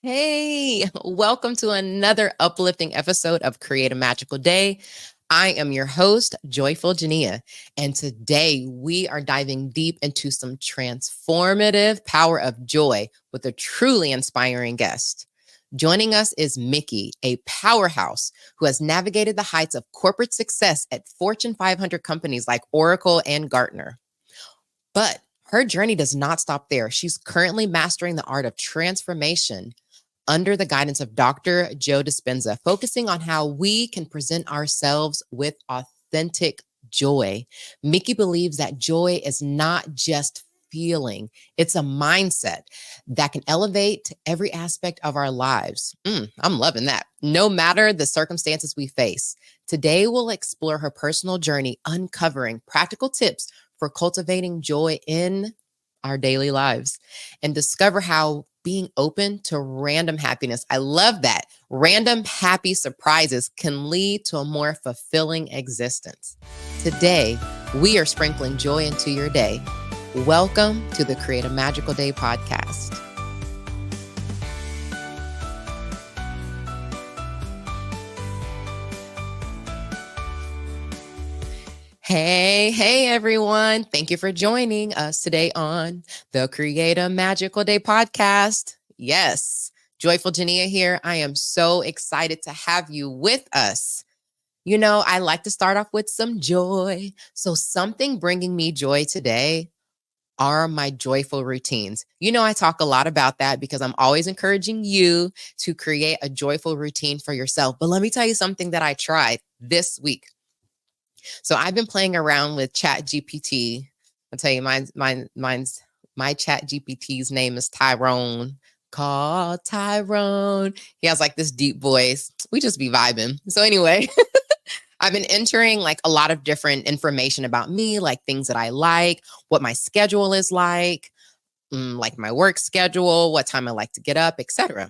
Hey, welcome to another uplifting episode of Create a Magical Day. I am your host, Joyful Jania, and today we are diving deep into some transformative power of joy with a truly inspiring guest. Joining us is Micki, a powerhouse who has navigated the heights of corporate success at Fortune 500 companies like Oracle and Gartner. But her journey does not stop there. She's currently mastering the art of transformation under the guidance of Dr. Joe Dispenza, focusing on how we can present ourselves with authentic joy. Micki believes that joy is not just feeling, it's a mindset that can elevate every aspect of our lives. I'm loving that. No matter the circumstances we face. Today, we'll explore her personal journey, uncovering practical tips for cultivating joy in our daily lives and discover how being open to random happiness, I love that, random happy surprises can lead to a more fulfilling existence. Today, we are sprinkling joy into your day. Welcome to the Create a Magical Day podcast. Hey, everyone. Thank you for joining us today on the Create a Magical Day podcast. Yes, Joyful Jania here. I am so excited to have you with us. You know, I like to start off with some joy. So, something bringing me joy today are my joyful routines. You know, I talk a lot about that because I'm always encouraging you to create a joyful routine for yourself. But let me tell you something that I tried this week. So I've been playing around with Chat GPT. I'll tell you, my Chat GPT's name is Tyrone. Call Tyrone. He has like this deep voice. We just be vibing. So anyway, I've been entering like a lot of different information about me, like things that I like, what my schedule is like my work schedule, what time I like to get up, etc.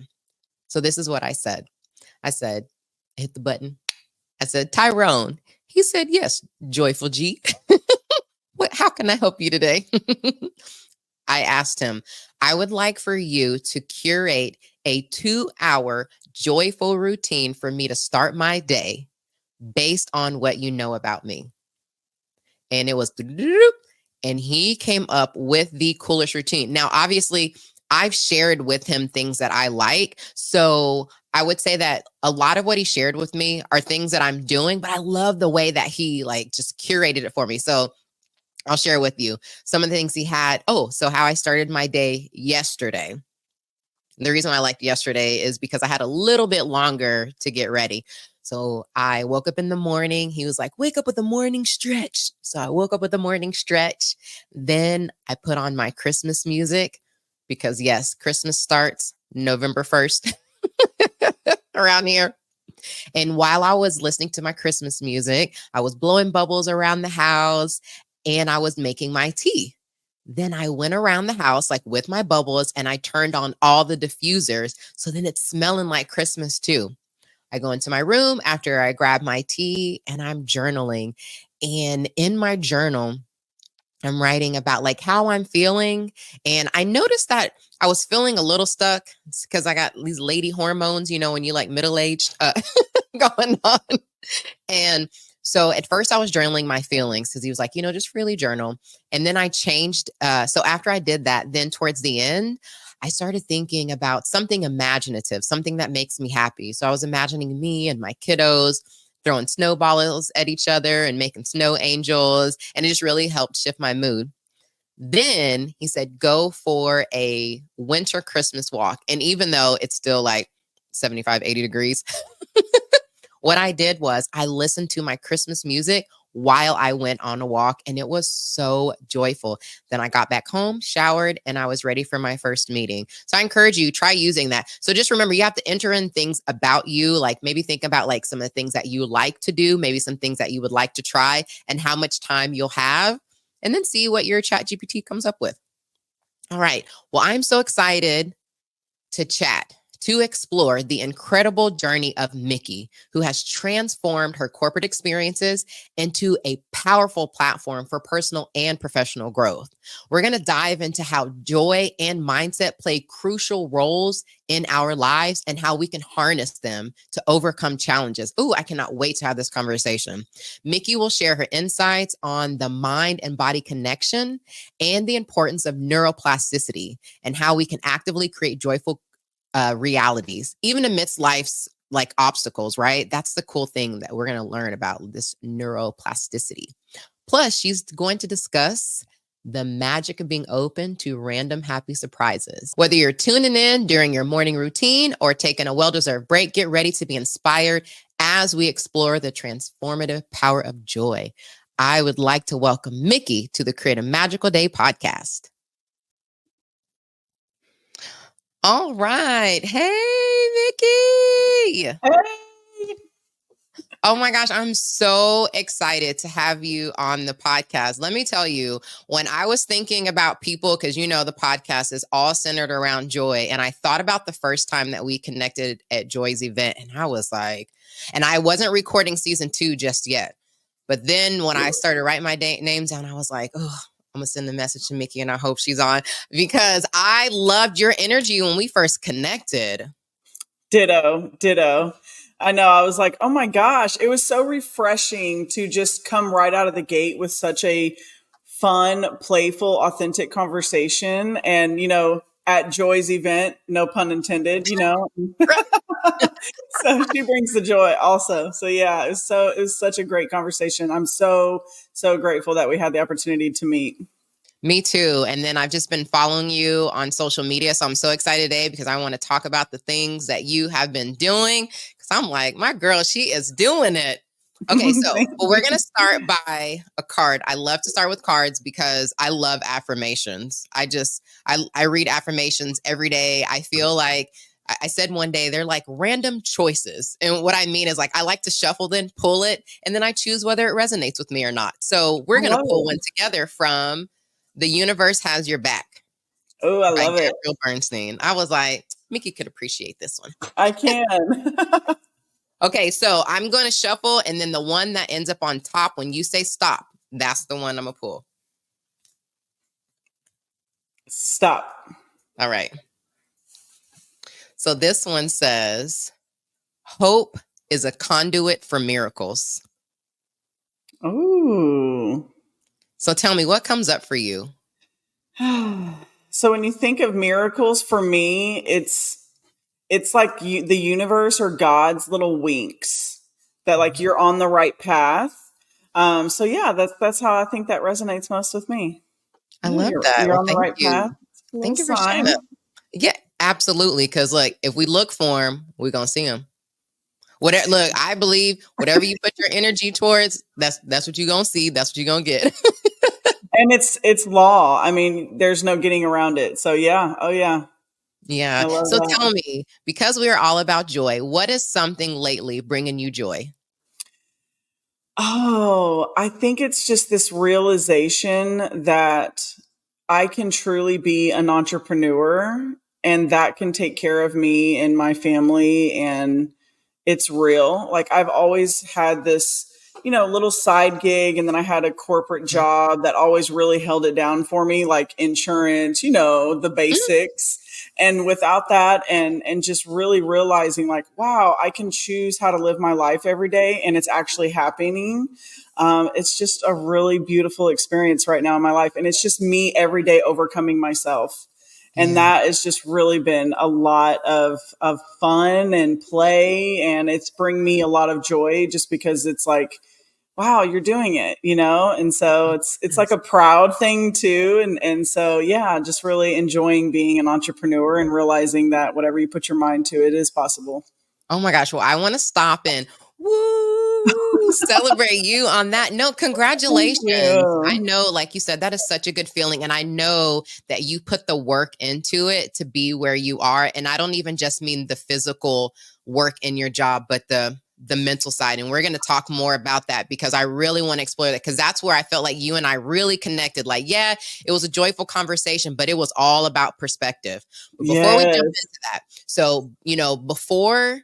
So this is what I said. I said, hit the button. I said, Tyrone. He said, yes, Joyful G. How can I help you today? I asked him, I would like for you to curate a 2-hour joyful routine for me to start my day based on what you know about me. And it was, and he came up with the coolest routine. Now, obviously, I've shared with him things that I like. So I would say that a lot of what he shared with me are things that I'm doing, but I love the way that he like just curated it for me. So I'll share with you some of the things he had. Oh, so how I started my day yesterday. The reason I liked yesterday is because I had a little bit longer to get ready. So I woke up in the morning. He was like, wake up with a morning stretch. So I woke up with a morning stretch. Then I put on my Christmas music because, yes, Christmas starts November 1st around here. And while I was listening to my Christmas music, I was blowing bubbles around the house and I was making my tea. Then I went around the house like with my bubbles and I turned on all the diffusers. So then it's smelling like Christmas too. I go into my room after I grab my tea and I'm journaling. And in my journal, I'm writing about like how I'm feeling. And I noticed that I was feeling a little stuck because I got these lady hormones, you know, when you like middle aged going on. And so at first I was journaling my feelings because he was like, you know, just freely journal. And then I changed. So after I did that, then towards the end, I started thinking about something imaginative, something that makes me happy. So I was imagining me and my kiddos throwing snowballs at each other and making snow angels. And it just really helped shift my mood. Then he said, go for a winter Christmas walk. And even though it's still like 75, 80 degrees, what I did was I listened to my Christmas music while I went on a walk, and it was so joyful. Then I got back home, showered, and I was ready for my first meeting. So I encourage you, try using that. So just remember, you have to enter in things about you, like maybe think about like some of the things that you like to do, maybe some things that you would like to try, and how much time you'll have, and then see what your Chat GPT comes up with. All right. Well, I'm so excited to chat to explore the incredible journey of Micki, who has transformed her corporate experiences into a powerful platform for personal and professional growth. We're going to dive into how joy and mindset play crucial roles in our lives and how we can harness them to overcome challenges. Ooh, I cannot wait to have this conversation. Micki will share her insights on the mind and body connection and the importance of neuroplasticity and how we can actively create joyful realities, even amidst life's like obstacles, right? That's the cool thing that we're going to learn about this neuroplasticity. Plus, she's going to discuss the magic of being open to random happy surprises. Whether you're tuning in during your morning routine or taking a well-deserved break, get ready to be inspired as we explore the transformative power of joy. I would like to welcome Micki to the Create a Magical Day podcast. All right. Hey, Micki. Hey. Oh my gosh, I'm so excited to have you on the podcast. Let me tell you, when I was thinking about people, because you know the podcast is all centered around joy, and I thought about the first time that we connected at Joy's event, and I was like, and I wasn't recording season 2 just yet. But then when I started writing my names down, I was like, oh, I'm going to send a message to Micki, and I hope she's on, because I loved your energy when we first connected. Ditto. I know. I was like, oh my gosh, it was so refreshing to just come right out of the gate with such a fun, playful, authentic conversation. And, at Joy's event, no pun intended, so she brings the joy also. So yeah, it was such a great conversation. I'm so grateful that we had the opportunity to meet. Me too. And then I've just been following you on social media. So I'm so excited today because I want to talk about the things that you have been doing. Because I'm like, my girl, she is doing it. Okay, so we're going to start by a card. I love to start with cards because I love affirmations. I read affirmations every day. I feel like I said one day, they're like random choices. And what I mean is like, I like to shuffle, then pull it, and then I choose whether it resonates with me or not. So we're going to pull one together from The Universe Has Your Back. Oh, I love it. Gabrielle Bernstein. I was like, Micki could appreciate this one. I can. Okay, so I'm going to shuffle, and then the one that ends up on top, when you say stop, that's the one I'm going to pull. Stop. All right. So this one says, hope is a conduit for miracles. Ooh. So tell me, what comes up for you? So when you think of miracles, for me, it's like the universe or God's little winks that like you're on the right path. So yeah, that's how I think that resonates most with me. I love that. You're on the right path. Thank you for sharing that. Yeah, absolutely. Because like, if we look for them, we're gonna see them. Whatever. Look, I believe whatever you put your energy towards, that's what you're gonna see. That's what you're gonna get. And it's law. I mean, there's no getting around it. So yeah. Oh yeah. Yeah. So tell me, because we are all about joy, what is something lately bringing you joy? Oh, I think it's just this realization that I can truly be an entrepreneur and that can take care of me and my family. And it's real. Like I've always had this, little side gig. And then I had a corporate job that always really held it down for me, like insurance, the basics. And without that and just really realizing like, wow, I can choose how to live my life every day and it's actually happening. It's just a really beautiful experience right now in my life. And it's just me every day overcoming myself. And that has just really been a lot of fun and play. And it's bring me a lot of joy just because it's like, wow, you're doing it, And so it's like a proud thing too. And so, yeah, just really enjoying being an entrepreneur and realizing that whatever you put your mind to, it is possible. Oh my gosh. Well, I want to stop and celebrate you on that note. Congratulations. I know, like you said, that is such a good feeling. And I know that you put the work into it to be where you are. And I don't even just mean the physical work in your job, but the mental side. And we're going to talk more about that because I really want to explore that because that's where I felt like you and I really connected. Like, yeah, it was a joyful conversation, but it was all about perspective. But before we jump into that, So, before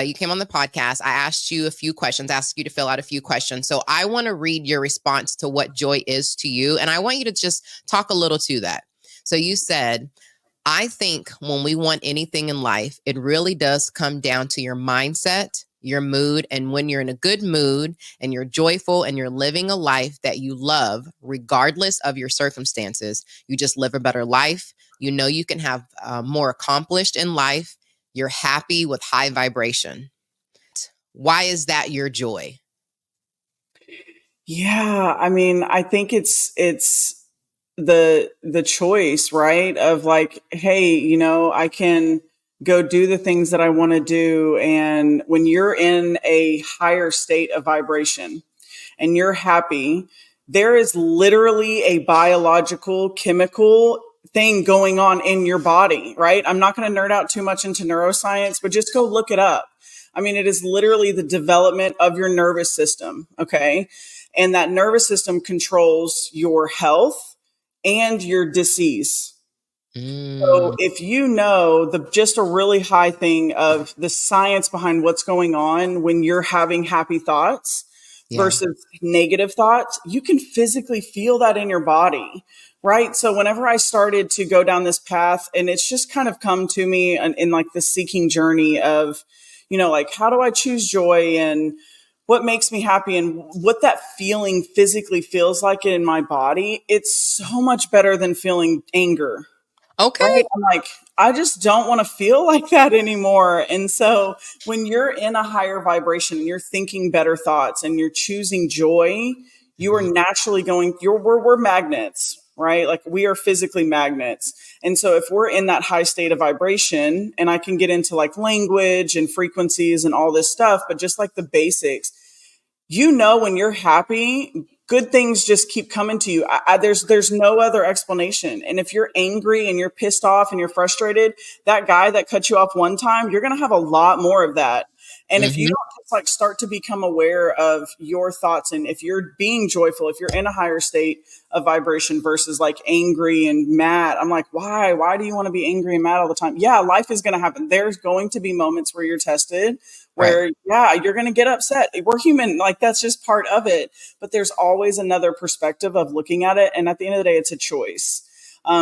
you came on the podcast, I asked you a few questions, asked you to fill out a few questions. So I want to read your response to what joy is to you. And I want you to just talk a little to that. So you said, I think when we want anything in life, it really does come down to your mindset, your mood. And when you're in a good mood and you're joyful and you're living a life that you love, regardless of your circumstances, you just live a better life. You know, you can have more accomplished in life. You're happy with high vibration. Why is that your joy? Yeah, I mean, I think it's the choice, right? Of like, hey, I can go do the things that I want to do, and when you're in a higher state of vibration and you're happy, there is literally a biological, chemical thing going on in your body, right? I'm not going to nerd out too much into neuroscience, but just go look it up. I mean, it is literally the development of your nervous system, okay? And that nervous system controls your health and your disease. So Mm, if you know the just a really high thing of the science behind what's going on when you're having happy thoughts yeah. versus negative thoughts, you can physically feel that in your body, right? So whenever I started to go down this path, and it's just kind of come to me in like the seeking journey of, like how do I choose joy and what makes me happy and what that feeling physically feels like in my body, it's so much better than feeling anger, Okay. right? I'm like, I just don't want to feel like that anymore. And so when you're in a higher vibration and you're thinking better thoughts and you're choosing joy, you are Mhm. naturally going, we're magnets, right? Like we are physically magnets. And so if we're in that high state of vibration, and I can get into like language and frequencies and all this stuff, but just like the basics, when you're happy, good things just keep coming to you. There's no other explanation. And if you're angry and you're pissed off and you're frustrated, that guy that cut you off one time, you're going to have a lot more of that. And if you Mhm. don't just like start to become aware of your thoughts, and if you're being joyful, if you're in a higher state of vibration versus like angry and mad, I'm like, why do you want to be angry and mad all the time? Yeah, life is going to happen. There's going to be moments where you're tested, Right. where yeah, you're going to get upset. We're human, like that's just part of it. But there's always another perspective of looking at it, and at the end of the day, it's a choice.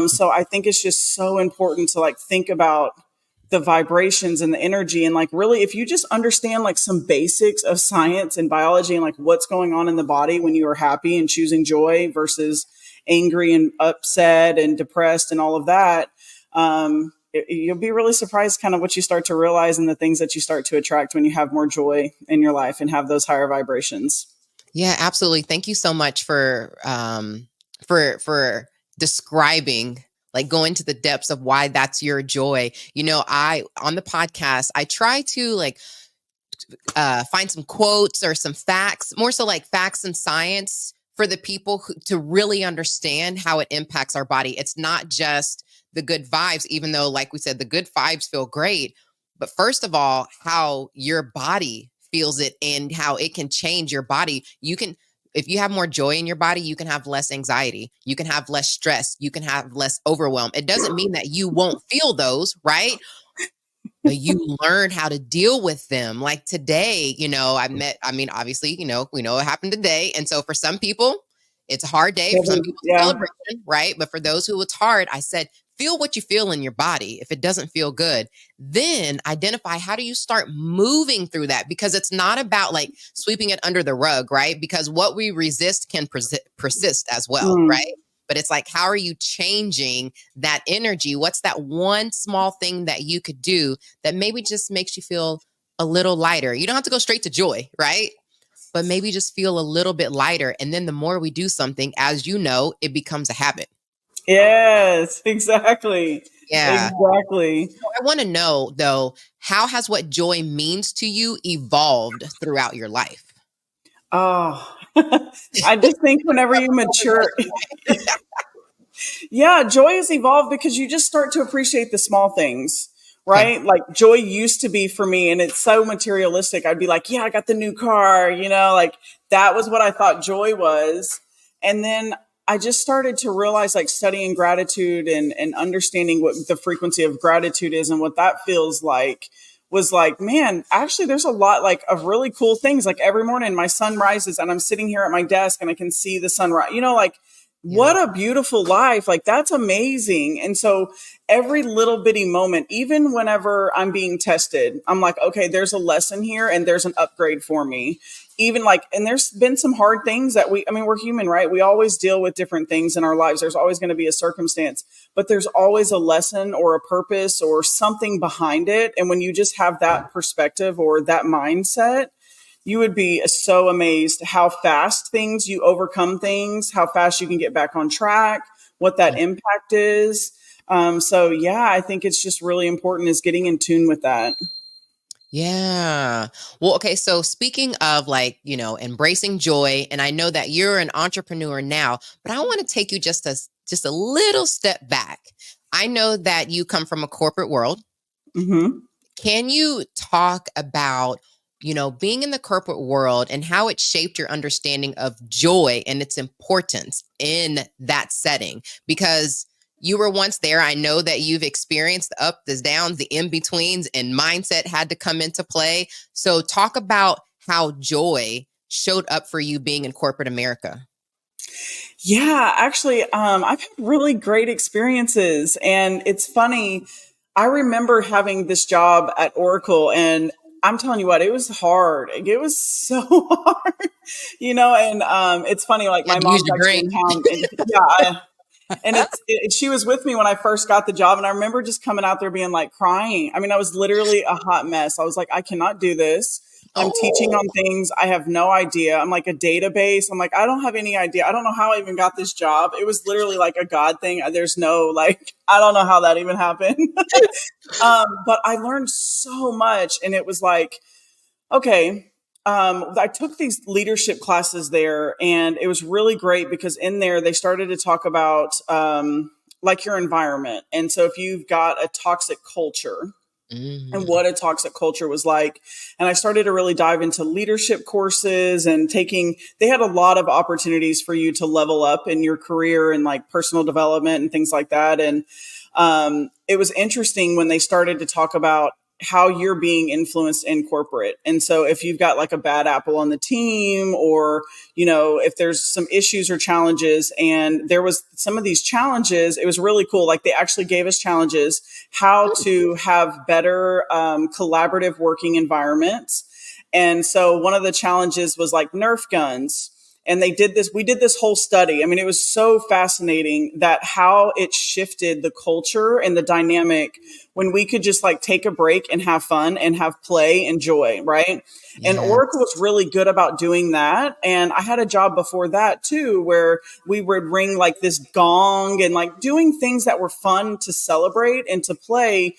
So I think it's just so important to like think about the vibrations and the energy, and like really, if you just understand like some basics of science and biology and like what's going on in the body when you are happy and choosing joy versus angry and upset and depressed and all of that, you'll be really surprised kind of what you start to realize and the things that you start to attract when you have more joy in your life and have those higher vibrations. Yeah, absolutely. Thank you so much for describing, like, going to the depths of why that's your joy. I on the podcast, I try to like find some quotes or some facts, more so like facts and science for the people to really understand how it impacts our body. It's not just the good vibes, even though, like we said, the good vibes feel great. But first of all, how your body feels it and how it can change your body. If you have more joy in your body, you can have less anxiety, you can have less stress, you can have less overwhelm. It doesn't mean that you won't feel those, right? But you learn how to deal with them. Like today, obviously, we know what happened today. And so for some people, it's a hard day. For some people, it's a Yeah. celebration, right? But for those who it's hard, I said, feel what you feel in your body. If it doesn't feel good, then identify how do you start moving through that? Because it's not about like sweeping it under the rug, right? Because what we resist can persist as well, Mm. right? But it's like, how are you changing that energy? What's that one small thing that you could do that maybe just makes you feel a little lighter? You don't have to go straight to joy, right? But maybe just feel a little bit lighter. And then the more we do something, as you know, it becomes a habit. Yes, exactly. Yeah. Exactly. So I want to know, though, how has what joy means to you evolved throughout your life? Oh, I just think whenever you mature, yeah, joy has evolved because you just start to appreciate the small things, Okay. right? Like joy used to be for me, and it's so materialistic. I'd be like, yeah, I got the new car, like that was what I thought joy was. And then I just started to realize, like, studying gratitude and understanding what the frequency of gratitude is and what that feels like, was like, man, actually there's a lot like of really cool things. Like every morning my sun rises and I'm sitting here at my desk and I can see the sunrise, like, Yeah. what a beautiful life. Like, that's amazing. And so every little bitty moment, even whenever I'm being tested, I'm like, okay, there's a lesson here and there's an upgrade for me. Even like, and there's been some hard things that we're human, right? We always deal with different things in our lives. There's always going to be a circumstance, but there's always a lesson or a purpose or something behind it. And when you just have that perspective or that mindset, you would be so amazed how fast you overcome things, how fast you can get back on track, what that impact is. So yeah, I think it's just really important is getting in tune with that. Yeah. Well, okay. So speaking of like, embracing joy, and I know that you're an entrepreneur now, but I want to take you just a little step back. I know that you come from a corporate world. Hmm. Can you talk about, being in the corporate world and how it shaped your understanding of joy and its importance in that setting? Because you were once there. I know that you've experienced the ups, the downs, the in-betweens, and mindset had to come into play. So talk about how joy showed up for you being in corporate America. Yeah, actually, I've had really great experiences. And it's funny, I remember having this job at Oracle, and I'm telling you what, it was hard. It was so hard, and it's funny, like You my had to use mom's your actually brain. in town. And yeah, and she was with me when I first got the job, and I remember just coming out there being like crying. I mean, I was literally a hot mess. I was like, I cannot do this. I'm teaching Oh, on things I have no idea. I'm like a database. I'm like, I don't have any idea. I don't know how I even got this job. It was literally like a God thing. There's no like, I don't know how that even happened. But I learned so much, and it was like, okay. I took these leadership classes there, and it was really great because in there they started to talk about like your environment. And so if you've got a toxic culture, and mm, what a toxic culture was like. And I started to really dive into leadership courses and they had a lot of opportunities for you to level up in your career and like personal development and things like that. And it was interesting when they started to talk about how you're being influenced in corporate. And so if you've got like a bad apple on the team, or, if there's some issues or challenges, and there was some of these challenges, it was really cool. Like they actually gave us challenges how to have better collaborative working environments. And so one of the challenges was like Nerf guns. And we did this whole study. I mean, it was so fascinating that how it shifted the culture and the dynamic when we could just like take a break and have fun and have play and joy, right? And Oracle yes. was really good about doing that. And I had a job before that too, where we would ring like this gong and like doing things that were fun to celebrate and to play.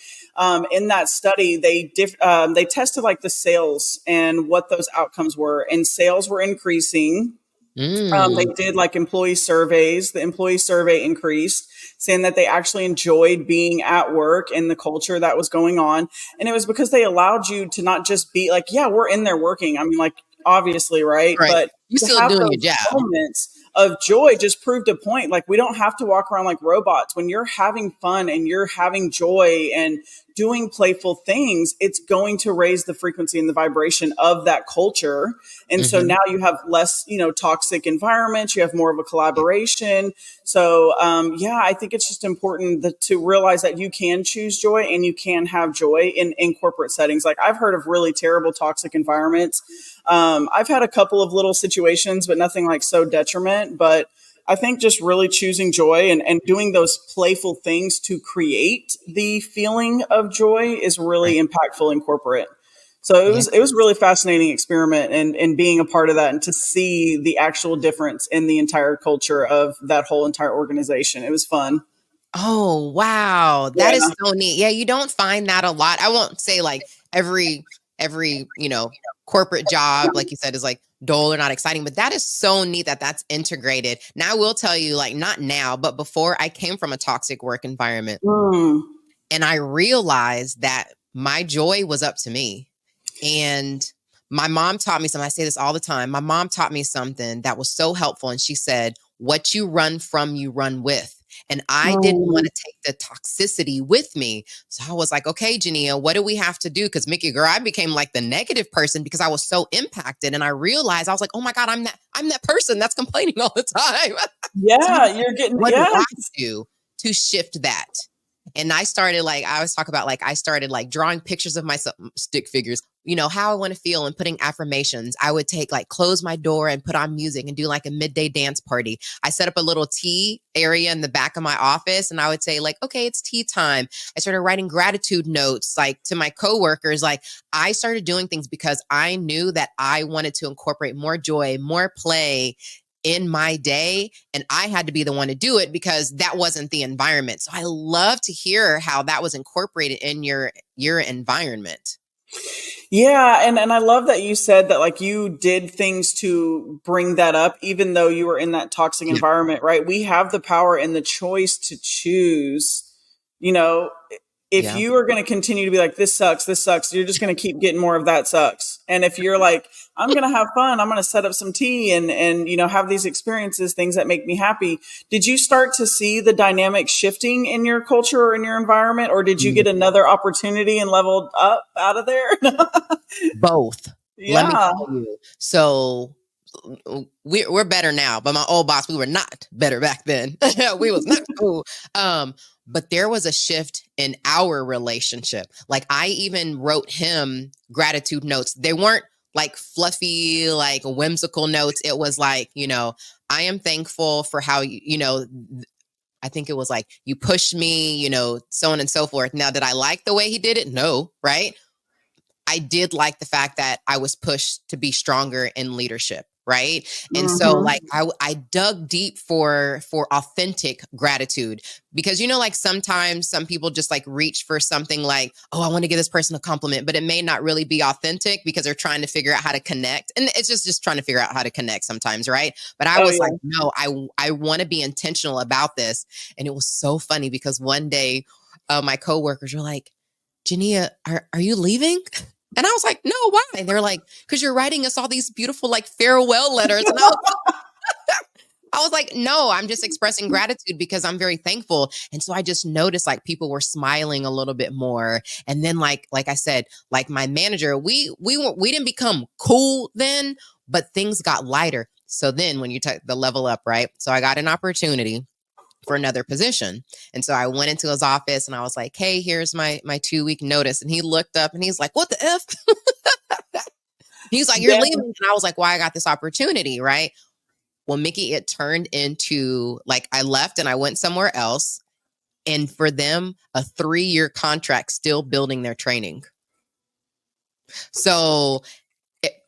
In that study, they tested like the sales and what those outcomes were, and sales were increasing. They Mm, did like employee surveys. The employee survey increased, saying that they actually enjoyed being at work and the culture that was going on. And it was because they allowed you to not just be like, yeah, we're in there working. I mean, like, obviously, right? right. But You to still have doing your those job. moments of joy just proved a point. Like, we don't have to walk around like robots. When you're having fun and you're having joy and doing playful things, it's going to raise the frequency and the vibration of that culture. And so Hmm. now you have less, toxic environments, you have more of a collaboration. So, yeah, I think it's just important to realize that you can choose joy and you can have joy in corporate settings. Like, I've heard of really terrible toxic environments. I've had a couple of little situations, but nothing like so detriment. But I think just really choosing joy and doing those playful things to create the feeling of joy is really Right. impactful in corporate. So Yeah. it was really fascinating experiment and being a part of that and to see the actual difference in the entire culture of that whole entire organization. It was fun. Oh, wow. That is Yeah. so neat. Yeah, you don't find that a lot. I won't say like every, corporate job, like you said, is like dull or not exciting, but that is so neat that that's integrated. Now, I will tell you, like, not now, but before I came from a toxic work environment, Mm. and I realized that my joy was up to me. And my mom taught me something. I say this all the time. My mom taught me something that was so helpful. And she said, what you run from, you run with. And I didn't want Mm. to take the toxicity with me. So I was like, okay, Jania, what do we have to do? Because Micki Girl, I became like the negative person because I was so impacted. And I realized, I was like, oh my God, I'm that person that's complaining all the time. So Yeah, you're getting, what do I yes. do to shift that? And I started like, I always talk about like, I started like drawing pictures of myself, stick figures, how I want to feel and putting affirmations. I would close my door and put on music and do like a midday dance party. I set up a little tea area in the back of my office and I would say like, okay, it's tea time. I started writing gratitude notes like to my coworkers. Like I started doing things because I knew that I wanted to incorporate more joy, more play in my day, and I had to be the one to do it because that wasn't the environment. So I love to hear how that was incorporated in your environment. Yeah, and I love that you said that like you did things to bring that up even though you were in that toxic Yeah. environment, right? We have the power and the choice to choose, you know, if Yeah. you are going to continue to be like this sucks, you're just going to keep getting more of that sucks. And if you're like I'm going to have fun, I'm going to set up some tea and have these experiences, things that make me happy. Did you start to see the dynamic shifting in your culture or in your environment, or did you get another opportunity and leveled up out of there? Both. Let me Yeah. tell you. So we're better now, but my old boss, we were not better back then. We was not cool. But there was a shift in our relationship. Like I even wrote him gratitude notes. They weren't like fluffy, like whimsical notes. It was like, I am thankful for how I think it was like you pushed me, so on and so forth. Now, did I like the way he did it? No, right? I did like the fact that I was pushed to be stronger in leadership, right? And so Hmm. like I dug deep for authentic gratitude because like sometimes some people just like reach for something like, oh, I want to give this person a compliment, but it may not really be authentic because they're trying to figure out how to connect. And it's just trying to figure out how to connect sometimes, right? But I Oh was like, yeah. no, I want to be intentional about this. And it was so funny because one day my coworkers were like, Jania, are you leaving? And I was like, no, why? And they're like, because you're writing us all these beautiful like farewell letters. And I was like, no, I'm just expressing gratitude because I'm very thankful. And so I just noticed like people were smiling a little bit more. And then like I said, like my manager, we didn't become cool then, but things got lighter. So then when you take the level up, right? So I got an opportunity for another position. And so I went into his office and I was like, hey, here's my 2-week notice. And he looked up and he's like, what the F? He's like, you're Yeah. leaving. And I was like, why I got this opportunity, right? Well, Micki, it turned into like I left and I went somewhere else. And for them, a 3-year contract still building their training. So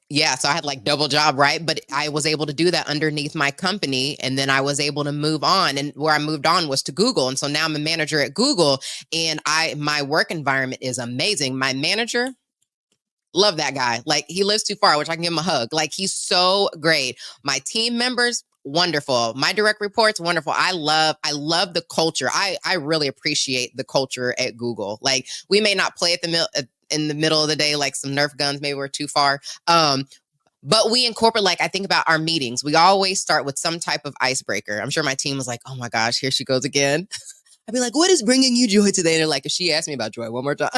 yeah, so I had like double job, right? But I was able to do that underneath my company. And then I was able to move on. And where I moved on was to Google. And so now I'm a manager at Google and my work environment is amazing. My manager, love that guy. Like he lives too far, which I can give him a hug. Like he's so great. My team members, wonderful. My direct reports, wonderful. I love the culture. I really appreciate the culture at Google. Like we may not play at in the middle of the day, like some Nerf guns, maybe we're too far. But we incorporate, like, I think about our meetings. We always start with some type of icebreaker. I'm sure my team was like, oh my gosh, here she goes again. I'd be like, what is bringing you joy today? And they're like, if she asked me about joy one more time.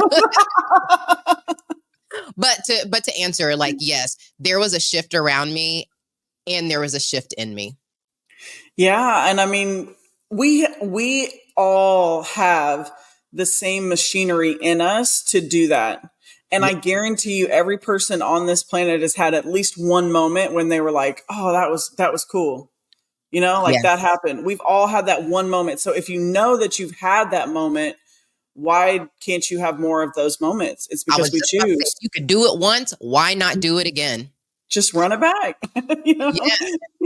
But to answer, like, yes, there was a shift around me and there was a shift in me. Yeah, and I mean, we all have the same machinery in us to do that. And Yeah. I guarantee you every person on this planet has had at least one moment when they were like, "Oh, that was cool." Like that Yes. happened. We've all had that one moment. So if you know that you've had that moment, why can't you have more of those moments? It's I because was we just about to say, if choose. you could do it once, why not do it again? Just run it back, you know? Yes.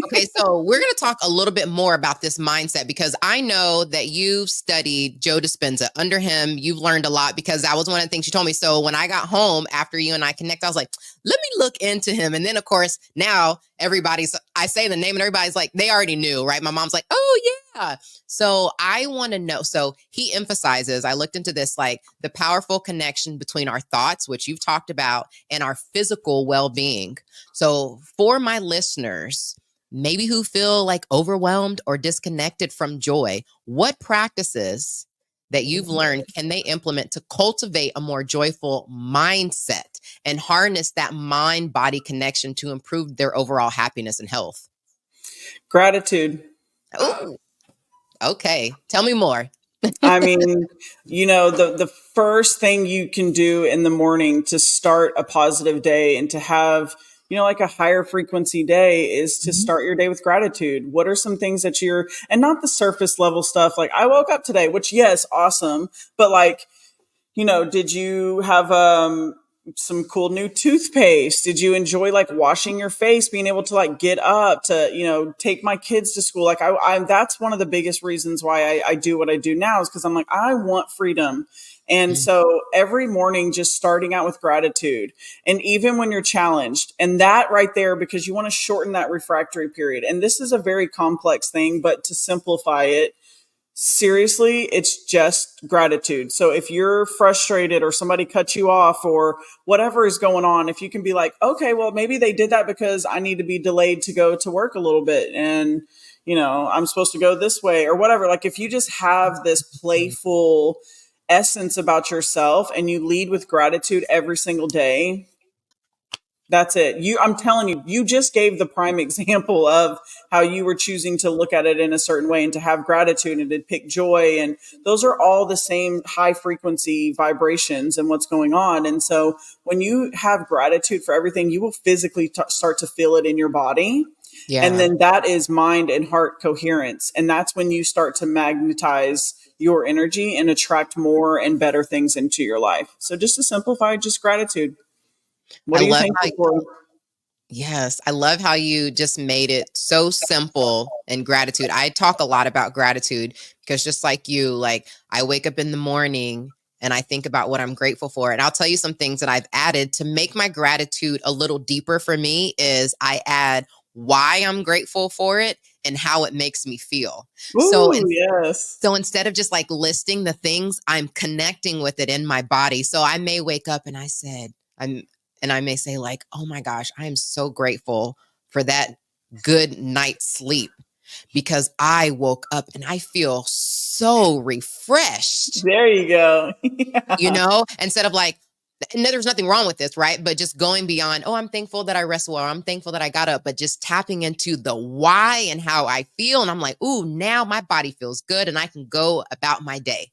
Okay, so we're going to talk a little bit more about this mindset because I know that you've studied Joe Dispenza. Under him, you've learned a lot because that was one of the things you told me. So when I got home after you and I connect, I was like, let me look into him. And then, of course, now I say the name and everybody's like, they already knew, right? My mom's like, oh, yeah. So I want to know. So he emphasizes, I looked into this, like the powerful connection between our thoughts, which you've talked about, and our physical well being. So for my listeners, maybe who feel like overwhelmed or disconnected from joy, what practices that you've learned can they implement to cultivate a more joyful mindset and harness that mind body connection to improve their overall happiness and health? Gratitude. Oh, okay. Tell me more. I mean, the first thing you can do in the morning to start a positive day and to have, like a higher frequency day is to Mhm. start your day with gratitude. What are some things that and not the surface level stuff like I woke up today, which yes, awesome, but like, did you have some cool new toothpaste? Did you enjoy like washing your face, being able to like get up to, take my kids to school? Like that's one of the biggest reasons why I do what I do now is because I'm like, I want freedom. And Mm. so every morning, just starting out with gratitude. And even when you're challenged, and that right there, because you want to shorten that refractory period. And this is a very complex thing, but to simplify it, seriously, it's just gratitude. So if you're frustrated or somebody cut you off or whatever is going on, if you can be like, okay, well, maybe they did that because I need to be delayed to go to work a little bit. And, I'm supposed to go this way or whatever. Like if you just have this playful essence about yourself and you lead with gratitude every single day, that's it. I'm telling you, you just gave the prime example of how you were choosing to look at it in a certain way and to have gratitude and to pick joy. And those are all the same high frequency vibrations and what's going on. And so when you have gratitude for everything, you will physically start to feel it in your body. And Yeah. then that is mind and heart coherence. And that's when you start to magnetize your energy and attract more and better things into your life. So just to simplify, just gratitude. What I are you love how thankful for? Yes, I love how you just made it so simple and gratitude. I talk a lot about gratitude because just like you, like I wake up in the morning and I think about what I'm grateful for. And I'll tell you some things that I've added to make my gratitude a little deeper for me is I add why I'm grateful for it and how it makes me feel. So Ooh, yes. so instead of just like listing the things, I'm connecting with it in my body. So I may wake up and I may say like, "Oh my gosh, I am so grateful for that good night's sleep because I woke up and I feel so refreshed." There you go. Yeah. Instead of like, and there's nothing wrong with this, right? But just going beyond, oh, I'm thankful that I rested well. I'm thankful that I got up, but just tapping into the why and how I feel. And I'm like, ooh, now my body feels good and I can go about my day.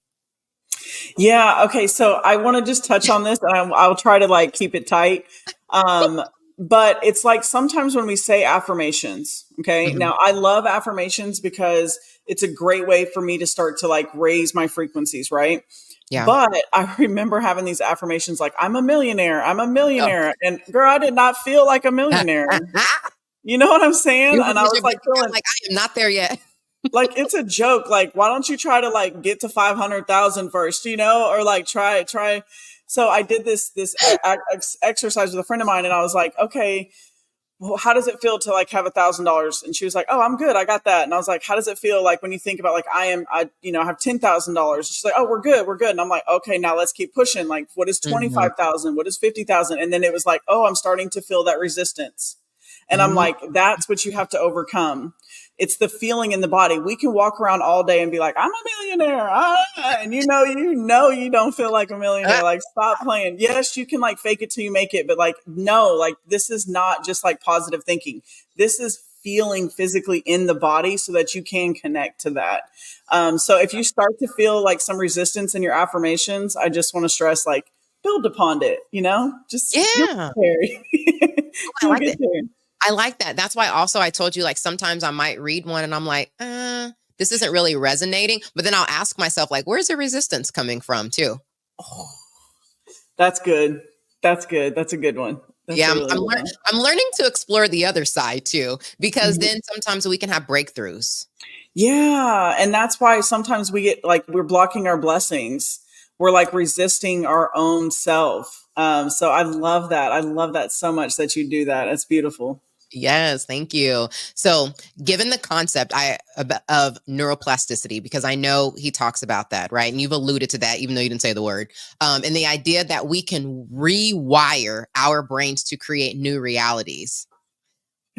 Yeah. Okay. So I want to just touch on this and I'll try to like keep it tight. Um, but it's like sometimes when we say affirmations, okay. Mhm. Now I love affirmations because it's a great way for me to start to like raise my frequencies, right? Yeah. But I remember having these affirmations like, I'm a millionaire, I'm a Oh. millionaire. And girl, I did not feel like a millionaire. You know what I'm saying? You And I raise was your like bank account feeling like I am not there yet. like it's a joke. Like, why don't you try to like get to 500,000 first, or like try. So I did this exercise with a friend of mine and I was like, okay, well, how does it feel to like have $1,000? And she was like, oh, I'm good. I got that. And I was like, how does it feel like when you think about like, I have $10,000. She's like, oh, we're good. We're good. And I'm like, okay, now let's keep pushing. Like, what is Mhm. 25,000? What is 50,000? And then it was like, oh, I'm starting to feel that resistance. And I'm Mhm. like, that's what you have to overcome. It's the feeling in the body. We can walk around all day and be like, I'm a millionaire. And you don't feel like a millionaire. Ah, Like, stop playing. Yes, you can like fake it till you make it, but like, no, like this is not just like positive thinking. This is feeling physically in the body so that you can connect to that. So if you start to feel like some resistance in your affirmations, I just want to stress like build upon it, just you'll yeah. get there. Oh, I You'll like get that. there. I like that. That's why also I told you like sometimes I might read one and I'm like, this isn't really resonating. But then I'll ask myself, like, where's the resistance coming from too? Oh, that's good. That's good. That's a good one. That's Yeah, a I'm really I'm, good lear- one. I'm learning to explore the other side too, because Mhm. then sometimes we can have breakthroughs. Yeah. And that's why sometimes we get like we're blocking our blessings. We're like resisting our own self. So I love that. I love that so much that you do that. It's beautiful. Yes, thank you. So, given the concept of neuroplasticity, because I know he talks about that, right? And you've alluded to that, even though you didn't say the word, and the idea that we can rewire our brains to create new realities.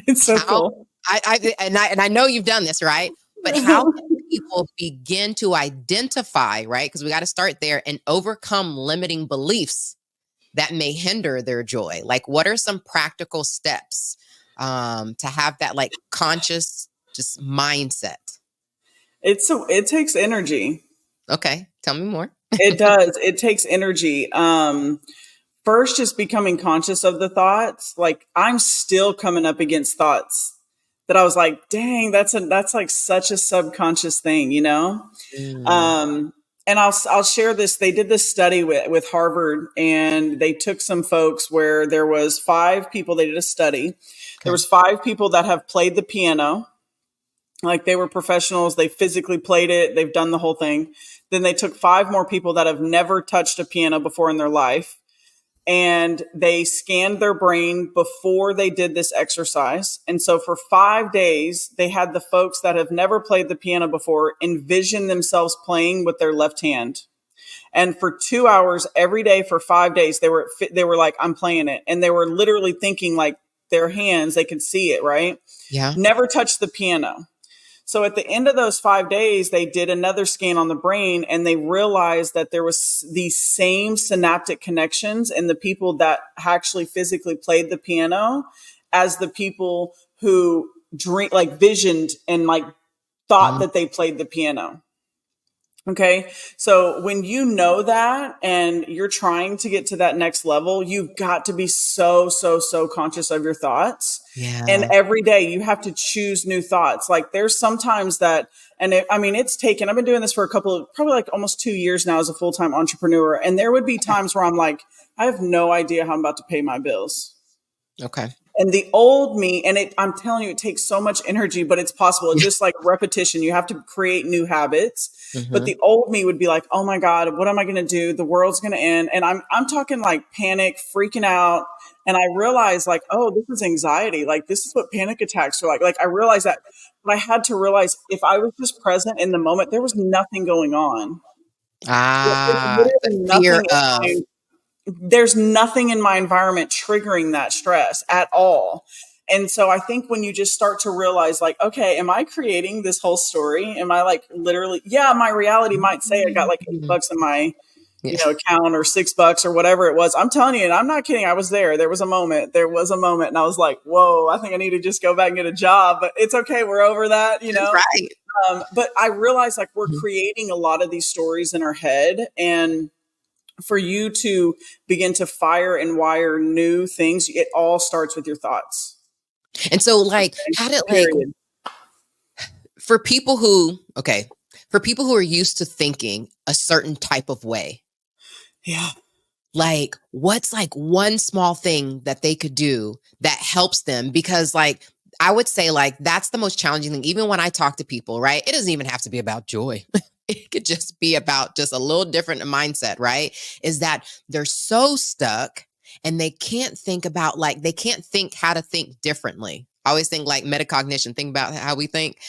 It's so How cool. I know you've done this, right? But how can people begin to identify, right? Because we got to start there and overcome limiting beliefs that may hinder their joy. Like, what are some practical steps to have that like conscious just mindset? It takes energy. Okay, tell me more. It does. It takes energy. First, just becoming conscious of the thoughts. Like, I'm still coming up against thoughts that I was like, dang, that's like such a subconscious thing, you know? Mm, Um, and I'll share this. They did this study with Harvard, and they took some folks where there was 5 people. They did a study. There okay. was 5 people that have played the piano, like they were professionals. They physically played it. They've done the whole thing. Then they took 5 more people that have never touched a piano before in their life, and they scanned their brain before they did this exercise. And so for 5 days, they had the folks that have never played the piano before envision themselves playing with their left hand. And for 2 hours every day for 5 days, they were like, I'm playing it. And they were literally thinking like their hands, they could see it, right? Yeah. Never touched the piano. So at the end of those 5 days, they did another scan on the brain, and they realized that there was these same synaptic connections in the people that actually physically played the piano as the people who like visioned and like thought Mhm. that they played the piano. Okay. So when you know that and you're trying to get to that next level, you've got to be so conscious of your thoughts. And Yeah. every day you have to choose new thoughts. Like there's sometimes that, and I mean, I've been doing this for probably like almost 2 years now as a full time entrepreneur. And there would be Okay. times where I'm like, I have no idea how I'm about to pay my bills. Okay. And the old me, and I'm telling you, it takes so much energy, but it's possible. It's just like repetition. You have to create new habits. But Hmm. the old me would be like, oh my God, what am I going to do? The world's going to end. And I'm talking like panic, freaking out. And I realized like, oh, this is anxiety. Like this is what panic attacks are like. Like I realized that, but I had to realize if I was just present in the moment, there was nothing going on. There's The literally fear nothing in of. my there's nothing in my environment triggering that stress at all. And so I think when you just start to realize, like, okay, am I creating this whole story? Am I like literally, yeah, my reality might say I got like eight Mm. bucks in my, Yeah. account or $6 or whatever it was. I'm telling you, and I'm not kidding. I was there. There was a moment and I was like, whoa, I think I need to just go back and get a job, but it's okay. We're over that, That's right. But I realized like we're Mhm. creating a lot of these stories in our head, and for you to begin to fire and wire new things, it all starts with your thoughts. And so, like, Okay? how did like Period. for people who okay, for people who are used to thinking a certain type of way, Yeah. like what's like one small thing that they could do that helps them? Because like I would say like that's the most challenging thing. Even when I talk to people, right? It doesn't even have to be about joy. It could just be about just a little different mindset, right? Is that they're so stuck and they can't think about like they can't think how to think differently. I always think like metacognition, think about how we think.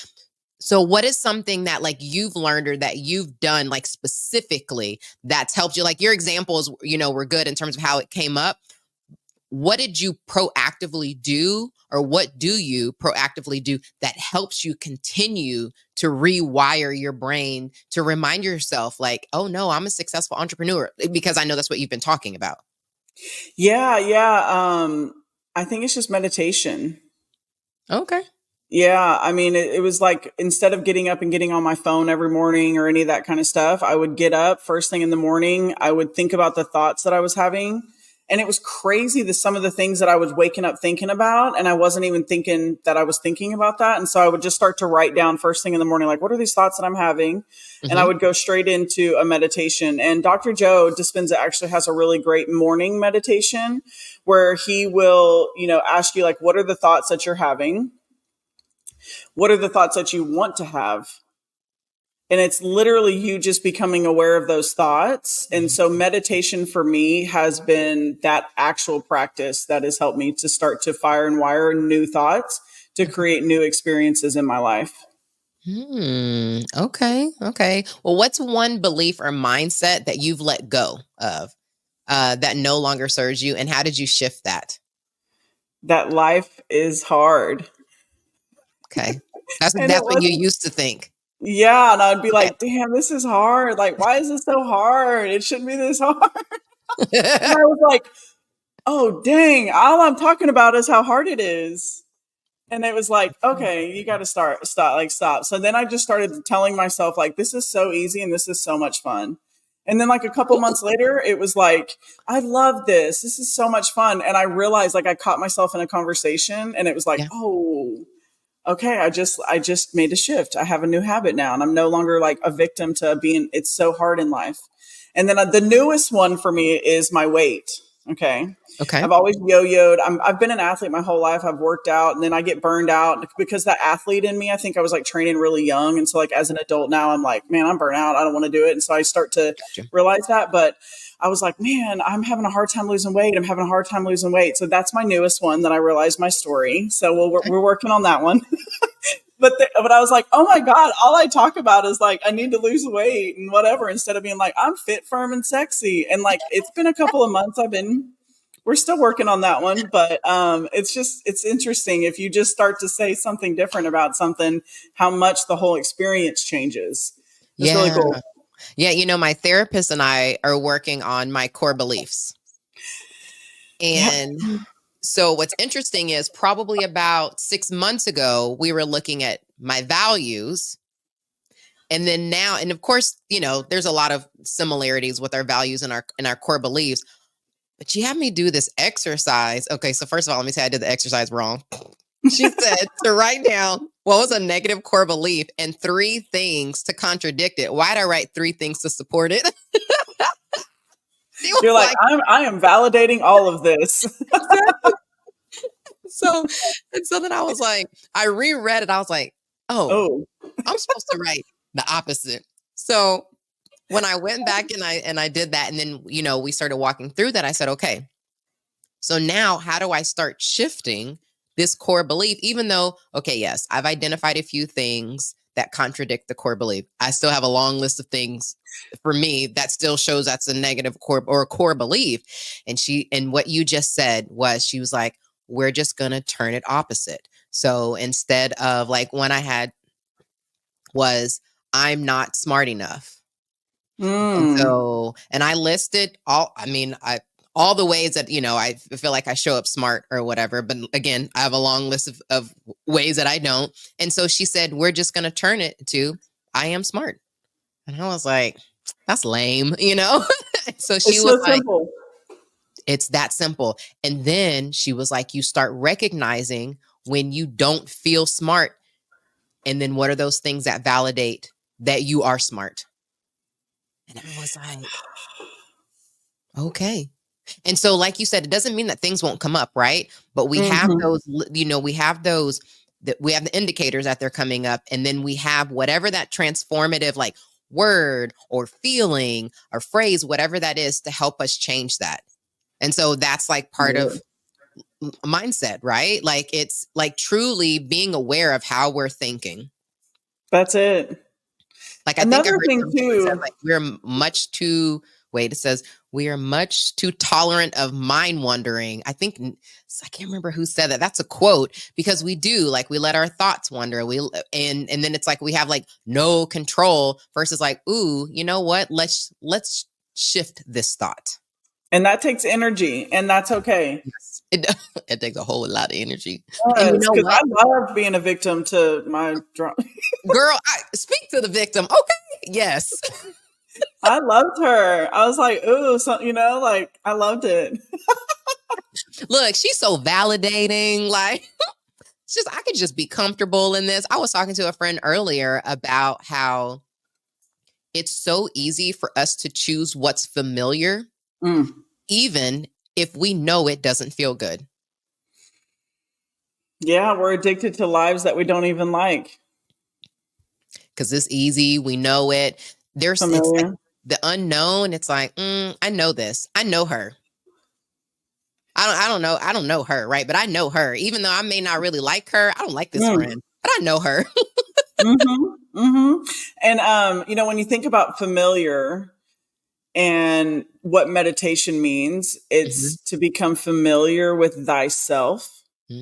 So what is something that like you've learned or that you've done like specifically that's helped you? Like your examples, were good in terms of how it came up. What did you proactively do or what do you proactively do that helps you continue to rewire your brain to remind yourself like, oh no, I'm a successful entrepreneur because I know that's what you've been talking about. Yeah. Yeah. I think it's just meditation. Okay. Yeah, I mean, it was like instead of getting up and getting on my phone every morning or any of that kind of stuff, I would get up first thing in the morning. I would think about the thoughts that I was having. And it was crazy some of the things that I was waking up thinking about. And I wasn't even thinking that I was thinking about that. And so I would just start to write down first thing in the morning, like, what are these thoughts that I'm having? And I Hmm. would go straight into a meditation. And Dr. Joe Dispenza actually has a really great morning meditation where he will, ask you, like, what are the thoughts that you're having? What are the thoughts that you want to have? And it's literally you just becoming aware of those thoughts. And so meditation for me has been that actual practice that has helped me to start to fire and wire new thoughts to create new experiences in my life. Okay. Okay. Well, what's one belief or mindset that you've let go of that no longer serves you, and how did you shift that? That life is hard. Okay. That's And it what you wasn't. used to think. Yeah, and I'd be Okay. like, "Damn, this is hard. Like, why is this so hard? It shouldn't be this hard." And I was like, "Oh, dang, all I'm talking about is how hard it is." And it was like, "Okay, you gotta stop." So then I just started telling myself, like, "This is so easy and this is so much fun." And then, like, a couple Cool. months later, it was like, "I love this. This is so much fun." And I realized, like, I caught myself in a conversation and it was like, Yeah. "Oh, okay, I just made a shift. I have a new habit now and I'm no longer like a victim to being it's so hard in life." And then the newest one for me is my weight. Okay. Okay. I've always yo-yoed. I've been an athlete my whole life. I've worked out and then I get burned out because that athlete in me, I think I was like training really young. And so like as an adult now, I'm like, man, I'm burnt out. I don't want to do it. And so I start to Gotcha. realize that. But I was like, man, I'm having a hard time losing weight. I'm having a hard time losing weight. So that's my newest one that I realized my story. So Okay. we're working on that one. But I was like, oh my God, all I talk about is like, I need to lose weight and whatever, instead of being like, I'm fit, firm, and sexy. And like, it's been a couple of months. We're still working on that one, but it's interesting if you just start to say something different about something, how much the whole experience changes. It's really Yeah. cool. Yeah. My therapist and I are working on my core beliefs. Yep. And so what's interesting is probably about 6 months ago, we were looking at my values. And then now, and of course, there's a lot of similarities with our values and our core beliefs. But you had me do this exercise. Okay, so first of all, let me say I did the exercise wrong. She said to write down what was a negative core belief and 3 things to contradict it. Why'd I write 3 things to support it? She was You're like, like, I am validating all of this. exactly. So, and so then I was like, I reread it. I was like, oh, Oh, I'm supposed to write the opposite. So when I went back and I did that, and then we started walking through that, I said, okay, so now how do I start shifting this core belief? Even though, okay, yes, I've identified a few things that contradict the core belief. I still have a long list of things for me that still shows that's a negative core or a core belief. And what you just said was, she was like, we're just going to turn it opposite. So instead of like one I had was, I'm not smart enough. And mm. so, and I listed all the ways that, I feel like I show up smart or whatever. But again, I have a long list of ways that I don't. And so she said, we're just going to turn it to, I am smart. And I was like, that's lame. So she It's was so like, simple. it's that simple. And then she was like, you start recognizing when you don't feel smart. And then what are those things that validate that you are smart? And I was like, okay. And so, like you said, it doesn't mean that things won't come up, right? But we have Hmm. those, we have those, that we have the indicators that they're coming up. And then we have whatever that transformative, like word or feeling or phrase, whatever that is, to help us change that. And so that's like part Yeah. of mindset, right? Like it's like truly being aware of how we're thinking. That's it. Like I think I Another heard thing something that said too. like much too wait, it says we are much too tolerant of mind wandering. I can't remember who said that. That's a quote, because we do, like, we let our thoughts wander. And then it's like we have like no control versus like, ooh, you know what? Let's shift this thought. And that takes energy, and that's okay. Yes. It it takes a whole lot of energy. And you Yes, know because I what? love being a victim to my drama. Girl, I speak to the victim. Okay. Yes. I loved her. I was like, ooh, so, like I loved it. Look, she's so validating. Like, it's just, I could just be comfortable in this. I was talking to a friend earlier about how it's so easy for us to choose what's familiar, Mm. even if we know it doesn't feel good. Yeah, we're addicted to lives that we don't even like. Because it's easy. We know it. It's like Familiar. the unknown. It's like, I know this. I know her. I don't know her, right? But I know her. Even though I may not really like her, I don't like this Mm. friend, but I know her. Mhm. Mhm. And when you think about familiar and what meditation means, Mhm. it's to become familiar with thyself. So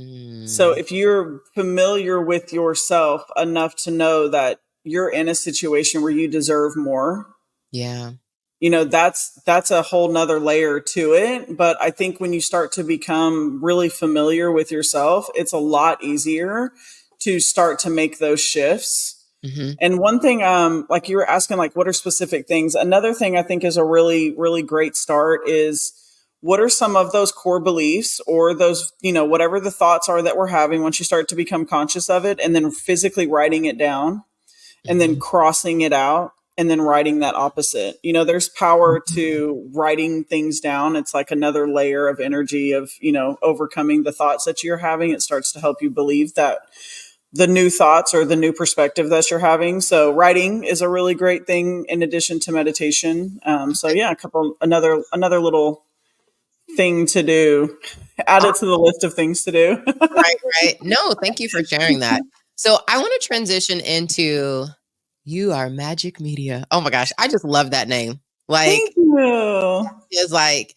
Mm, if you're familiar with yourself enough to know that you're in a situation where you deserve more, yeah. that's a whole nother layer to it. But I think when you start to become really familiar with yourself, it's a lot easier to start to make those shifts. Hmm. And one thing, like you were asking, like, what are specific things? Another thing I think is a really, really great start is what are some of those core beliefs or those, whatever the thoughts are that we're having once you start to become conscious of it, and then physically writing it down and then Hmm. crossing it out and then writing that opposite. There's power to writing things down. It's like another layer of energy of, overcoming the thoughts that you're having. It starts to help you believe that the new thoughts or the new perspective that you're having. So writing is a really great thing in addition to meditation. So yeah, another little thing to do. Add it to the list of things to do. Right, right. No, thank you for sharing that. So I want to transition into You Are Magic Media. Oh my gosh, I just love that name. Like, Thank you. it's like,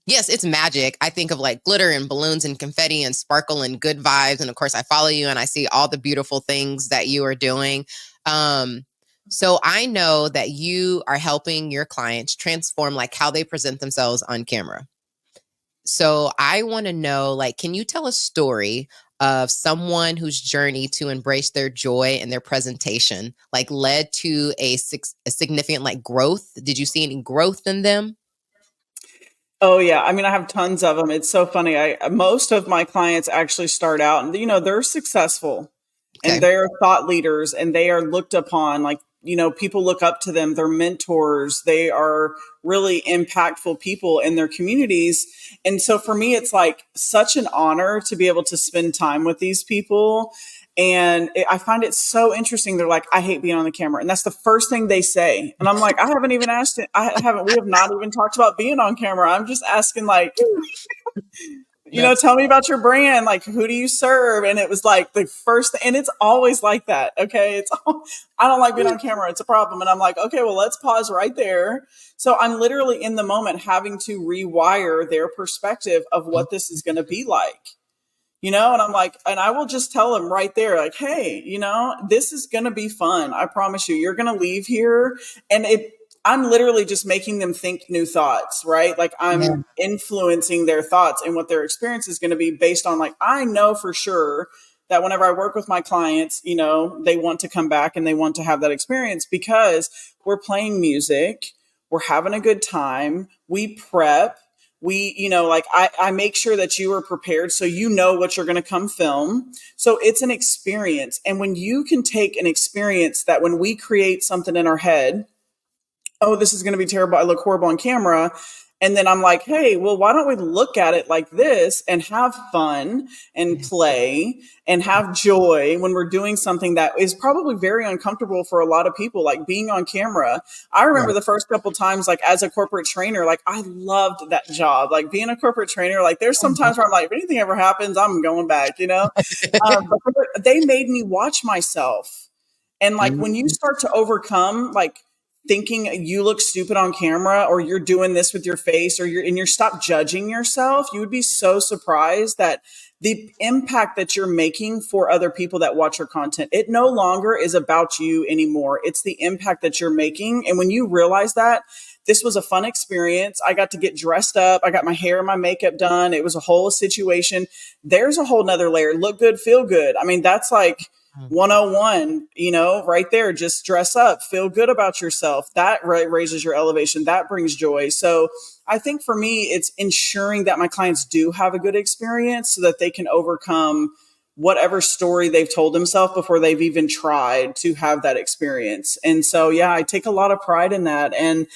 yes, it's magic. I think of like glitter and balloons and confetti and sparkle and good vibes. And of course, I follow you and I see all the beautiful things that you are doing. Um, so I know that you are helping your clients transform like how they present themselves on camera. So I want to know, like, can you tell a story of someone whose journey to embrace their joy and their presentation, like, led to a significant like growth? Did you see any growth in them? Oh yeah, I mean I have tons of them. It's so funny. I Most of my clients actually start out and they're successful and Okay. they're thought leaders and they are looked upon like, people look up to them, they're mentors, they are really impactful people in their communities. And so for me it's like such an honor to be able to spend time with these people. And I find it so interesting. They're like, I hate being on the camera. And that's the first thing they say. And I'm like, I haven't even asked it. We have not even talked about being on camera. I'm just asking, like, That's tell me about your brand. Like, who do you serve? And it was like the first, and it's always like that. Okay. I don't like being on camera. It's a problem. And I'm like, okay, well, let's pause right there. So I'm literally in the moment having to rewire their perspective of what this is going to be like. And I'm like, and I will just tell them right there, like, hey, this is going to be fun. I promise you, you're going to leave here. And I'm literally just making them think new thoughts, right? Like yeah. I'm influencing their thoughts and what their experience is going to be based on, like, I know for sure that whenever I work with my clients, they want to come back and they want to have that experience because we're playing music, we're having a good time, we prep, like I make sure that you are prepared so what you're going to come film. So it's an experience. And when you can take an experience that when we create something in our head, oh, this is going to be terrible, I look horrible on camera. And then I'm like, hey, well, why don't we look at it like this and have fun and Yeah. play and have joy when we're doing something that is probably very uncomfortable for a lot of people, like being on camera. I remember Right. the first couple times, like as a corporate trainer, like I loved that job, like being a corporate trainer. Like there's some times where I'm like, if anything ever happens, I'm going back. But they made me watch myself. And like when you Mhm. start to overcome, like, thinking you look stupid on camera or you're doing this with your face or you're stop judging yourself, you would be so surprised that the impact that you're making for other people that watch your content, it no longer is about you anymore. It's the impact that you're making. And when you realize that, this was a fun experience, I got to get dressed up, I got my hair and my makeup done, it was a whole situation, there's a whole nother layer. Look good, feel good. I mean, that's like Mm. 101, right there. Just dress up, feel good about yourself. That raises your elevation. That brings joy. So I think for me, it's ensuring that my clients do have a good experience so that they can overcome whatever story they've told themselves before they've even tried to have that experience. And so, yeah, I take a lot of pride in that. And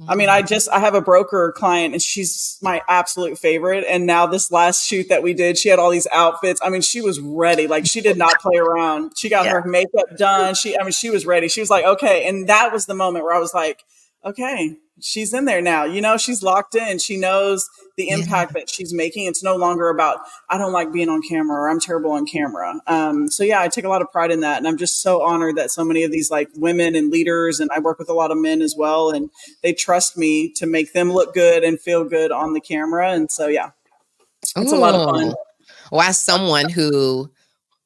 I mean, Mm. I have a broker client and she's my absolute favorite. And now this last shoot that we did, she had all these outfits. I mean, she was ready. Like she did not play around. She got Yeah. her makeup done. She was ready. She was like, okay. And that was the moment where I was like, okay, she's in there now. She's locked in. She knows the Yeah. impact that she's making. It's no longer about, I don't like being on camera or I'm terrible on camera. So yeah, I take a lot of pride in that. And I'm just so honored that so many of these like women and leaders, and I work with a lot of men as well. And they trust me to make them look good and feel good on the camera. And so, yeah, it's a lot of fun. Ooh. Well, as someone who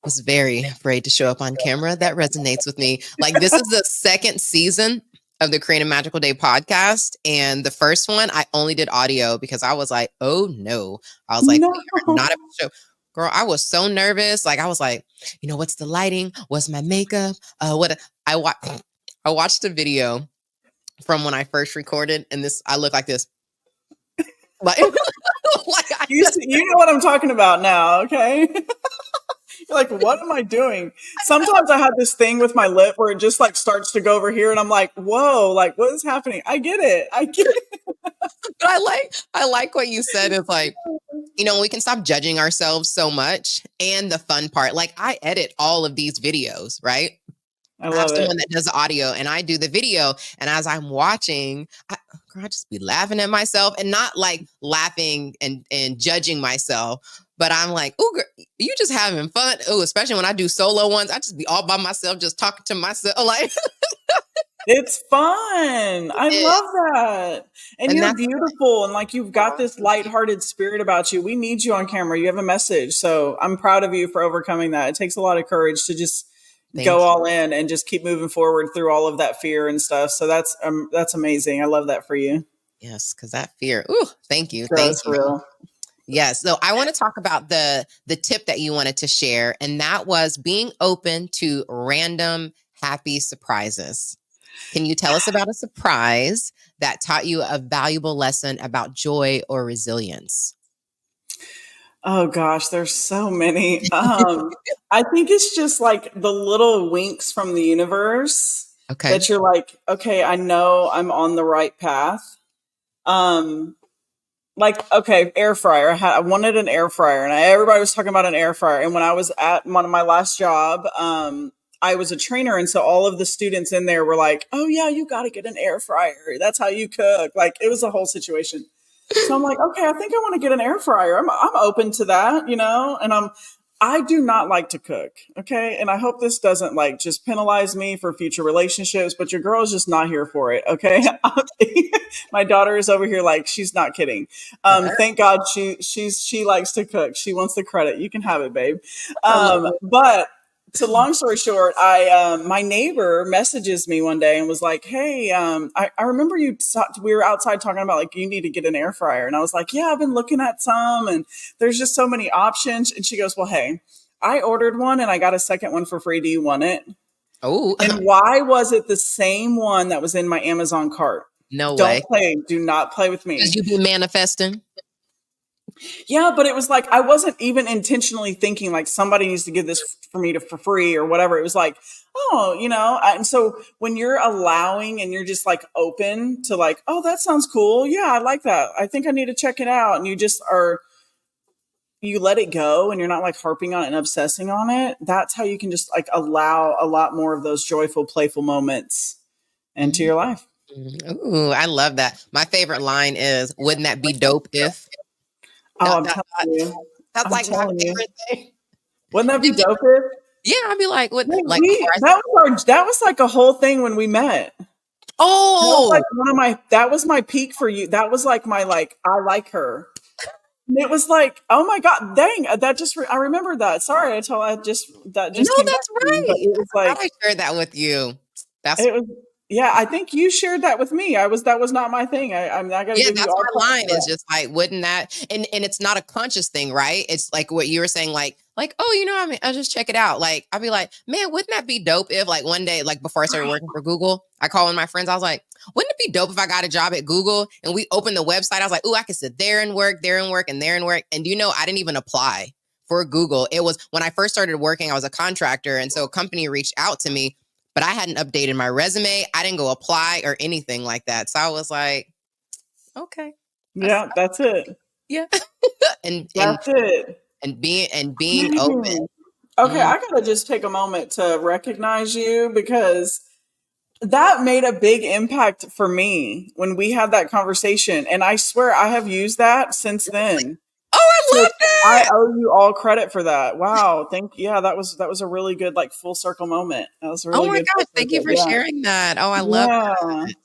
was very afraid to show up on camera, that resonates with me. Like, this is the second season of the Create a Magical Day podcast. And the first one, I only did audio because I was like, oh no. I was like, No. we are not a show. Girl, I was so nervous. Like, I was like, what's the lighting? What's my makeup? I watched a video from when I first recorded, and I look like this. Like, You know what I'm talking about now, okay? You're like, what am I doing? Sometimes I have this thing with my lip where it just like starts to go over here, and I'm like, whoa, like what is happening? I get it. But I like what you said. It's like, we can stop judging ourselves so much. And the fun part, like, I edit all of these videos, right? I have love it. someone that does the audio and I do the video. And as I'm watching, I just be laughing at myself, and not like laughing and judging myself, but I'm like, oh, you just having fun. Oh, especially when I do solo ones, I just be all by myself, just talking to myself. Like, it's fun. I love that. And you're beautiful. And like, you've got this lighthearted spirit about you. We need you on camera. You have a message. So I'm proud of you for overcoming that. It takes a lot of courage to just go all in and just keep moving forward through all of that fear and stuff. So that's amazing. I love that for you. Yes, because that fear. Ooh, thank you. Thank you. Real. Yes. So I want to talk about the tip that you wanted to share, and that was being open to random happy surprises. Can you tell us about a surprise that taught you a valuable lesson about joy or resilience? Oh gosh, there's so many. I think it's just like the little winks from the universe that you're like, okay, I know I'm on the right path. Like, okay, air fryer. I wanted an air fryer, and everybody was talking about an air fryer. And when I was at one of my last job, I was a trainer, and so all of the students in there were like, "Oh yeah, you got to get an air fryer. That's how you cook." Like, it was a whole situation. So I'm like, okay, I think I want to get an air fryer. I'm open to that, and I do not like to cook. Okay. And I hope this doesn't like just penalize me for future relationships, but your girl is just not here for it. Okay. My daughter is over here like, she's not kidding. Thank God she likes to cook. She wants the credit. You can have it, babe. But so long story short, my neighbor messages me one day and was like, "Hey, I remember we were outside talking about like you need to get an air fryer," and I was like, "Yeah, I've been looking at some, and there's just so many options." And she goes, "Well, hey, I ordered one and I got a second one for free. Do you want it?" Oh, and why was it the same one that was in my Amazon cart? No Don't way. play. Do not play with me. Because you be manifesting. Yeah, but it was like I wasn't even intentionally thinking like somebody needs to give this for me for free or whatever. It was like, oh, and so when you're allowing and you're just like open to like, oh, that sounds cool. Yeah, I like that. I think I need to check it out. And you let it go and you're not like harping on it and obsessing on it. That's how you can just like allow a lot more of those joyful, playful moments into your life. Ooh, I love that. My favorite line is, "Wouldn't that be dope if?" Oh, I'm telling you. That's like my favorite thing. Wouldn't that be dope if? Yeah, I'd be like, what? Well, Like that was like a whole thing when we met. Oh, that was my peak for you. That was like my I like her. And it was like, oh my god, dang! I remember that. Sorry, that just no, came that's back right. But it was like I shared that with you. Yeah, I think you shared that with me. That was not my thing. I got to give you all my line is just like, wouldn't that? And it's not a conscious thing, right? It's like what you were saying, like, oh, I mean, I'll just check it out. Like, I'll be like, man, wouldn't that be dope if like one day, like before I started working for Google, I called one of my friends. I was like, wouldn't it be dope if I got a job at Google and we opened the website? I was like, oh, I could sit there and work, there and work, and there and work. And I didn't even apply for Google. It was when I first started working, I was a contractor. And so a company reached out to me, but I hadn't updated my resume. I didn't go apply or anything like that. So I was like, okay. Yeah, that's it. Yeah. and that's it. And being open. Okay, I gotta just take a moment to recognize you because that made a big impact for me when we had that conversation. And I swear I have used that since then. Oh, I love that. I owe you all credit for that. Wow. Thank you. Yeah, that was a really good like full circle moment. That was really good. Oh my gosh, thank you for sharing that. Oh, I love that.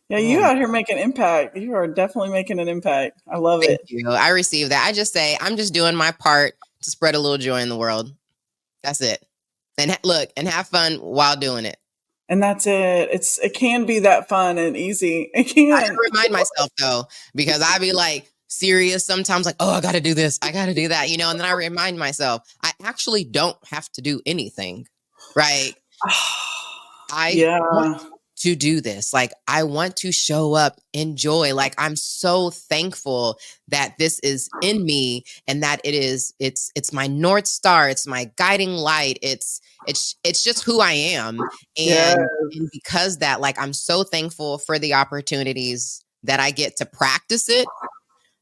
Yeah, you out here making impact. You are definitely making an impact. I love it. Thank you. I received that. I just say, I'm just doing my part to spread a little joy in the world. That's it. And look, and have fun while doing it. And that's it. It can be that fun and easy. It I can. gotta remind myself though, because I be like serious sometimes, like, oh, I gotta do this, I gotta do that, and then I remind myself, I actually don't have to do anything, right? I want Yeah. to do this. Like, I want to show up in joy. Like, I'm so thankful that this is in me and that it's my North Star. It's my guiding light. It's just who I am. Yeah. And because that, like, I'm so thankful for the opportunities that I get to practice it.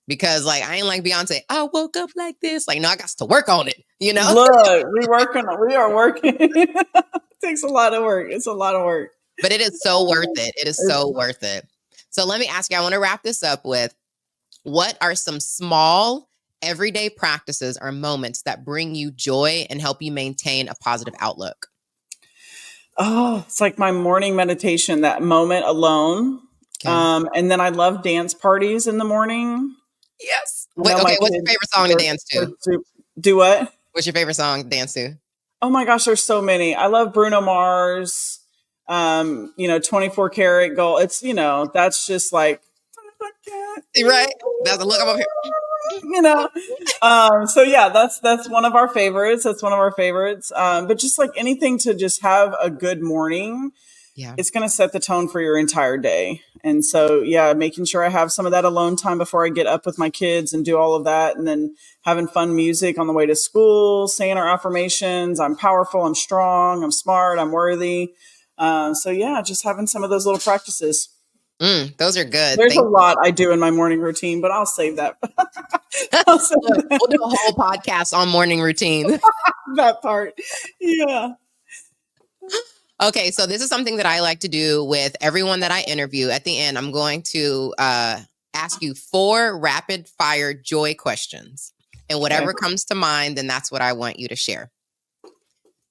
Because like I ain't like Beyonce, I woke up like this. Like, no, I got to work on it, Look, we are working. It takes a lot of work. It's a lot of work. But it is so worth it. It is so worth it. So let me ask you, I want to wrap this up with, what are some small everyday practices or moments that bring you joy and help you maintain a positive outlook? Oh, it's like my morning meditation, that moment alone. Okay. And then I love dance parties in the morning. Yes. I Wait, know okay. my What's your kids favorite song to dance to? do what? What's your favorite song to dance to? Oh my gosh, there's so many. I love Bruno Mars. 24 karat gold. It's, that's just like, Right. That's a look. I'm up here. you know. So yeah, that's one of our favorites. That's one of our favorites. But just like anything to just have a good morning, Yeah. it's going to set the tone for your entire day. And so, yeah, making sure I have some of that alone time before I get up with my kids and do all of that. And then having fun music on the way to school, saying our affirmations. I'm powerful. I'm strong. I'm smart. I'm worthy. So yeah, just having some of those little practices. Those are good. There's a Thank lot I do in my morning routine, but I'll save that. you. I'll save We'll do a whole podcast on morning routine. that part. Yeah. Okay, so this is something that I like to do with everyone that I interview. At the end, I'm going to ask you 4 rapid fire joy questions. And whatever comes to mind, then that's what I want you to share.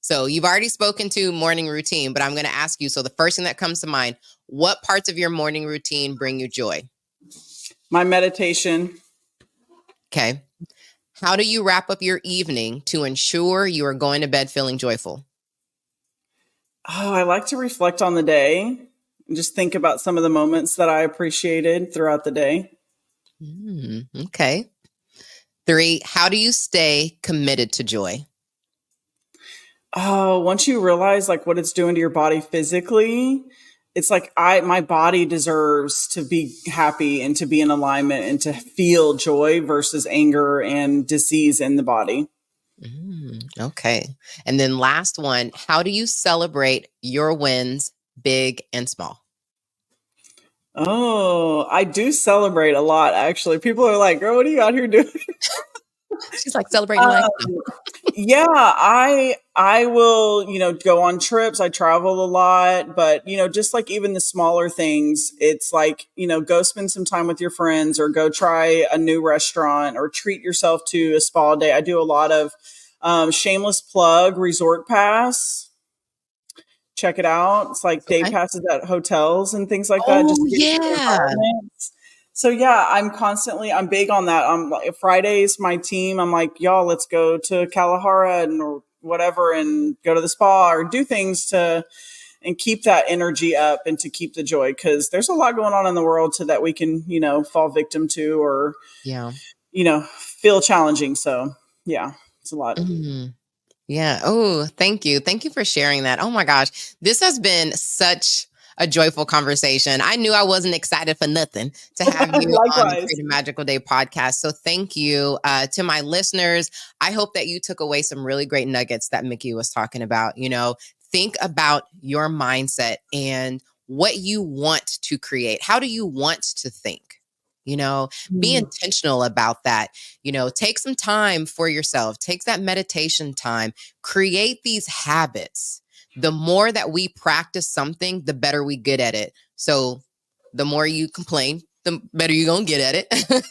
So you've already spoken to morning routine, but I'm going to ask you, so the first thing that comes to mind, what parts of your morning routine bring you joy? My meditation. Okay. How do you wrap up your evening to ensure you are going to bed feeling joyful? Oh, I like to reflect on the day and just think about some of the moments that I appreciated throughout the day. Okay. 3, how do you stay committed to joy? Oh, once you realize like what it's doing to your body physically, it's like my body deserves to be happy and to be in alignment and to feel joy versus anger and disease in the body. Okay. And then last one, how do you celebrate your wins, big and small? Oh, I do celebrate a lot actually. People are like, "Girl, what are you out here doing?" She's like celebrating life. Yeah, I will, go on trips. I travel a lot, but just like even the smaller things, it's like, go spend some time with your friends or go try a new restaurant or treat yourself to a spa day. I do a lot of shameless plug resort pass. Check it out. It's like day Okay. passes at hotels and things like that just Oh, to get into the yeah. environment. So yeah, I'm big on that. I'm like Fridays, my team, I'm like, y'all, let's go to Kalahara or whatever and go to the spa or do things to and keep that energy up and to keep the joy because there's a lot going on in the world that we can, fall victim to or, Yeah. feel challenging. So yeah, it's a lot. Yeah. Oh, thank you. Thank you for sharing that. Oh my gosh. This has been such a joyful conversation. I knew I wasn't excited for nothing to have you on the Likewise. Creative Magical Day podcast. So thank you to my listeners. I hope that you took away some really great nuggets that Micki was talking about. Think about your mindset and what you want to create. How do you want to think? Be intentional about that. Take some time for yourself, take that meditation time, create these habits. The more that we practice something, the better we get at it. So the more you complain, the better you're going to get at it.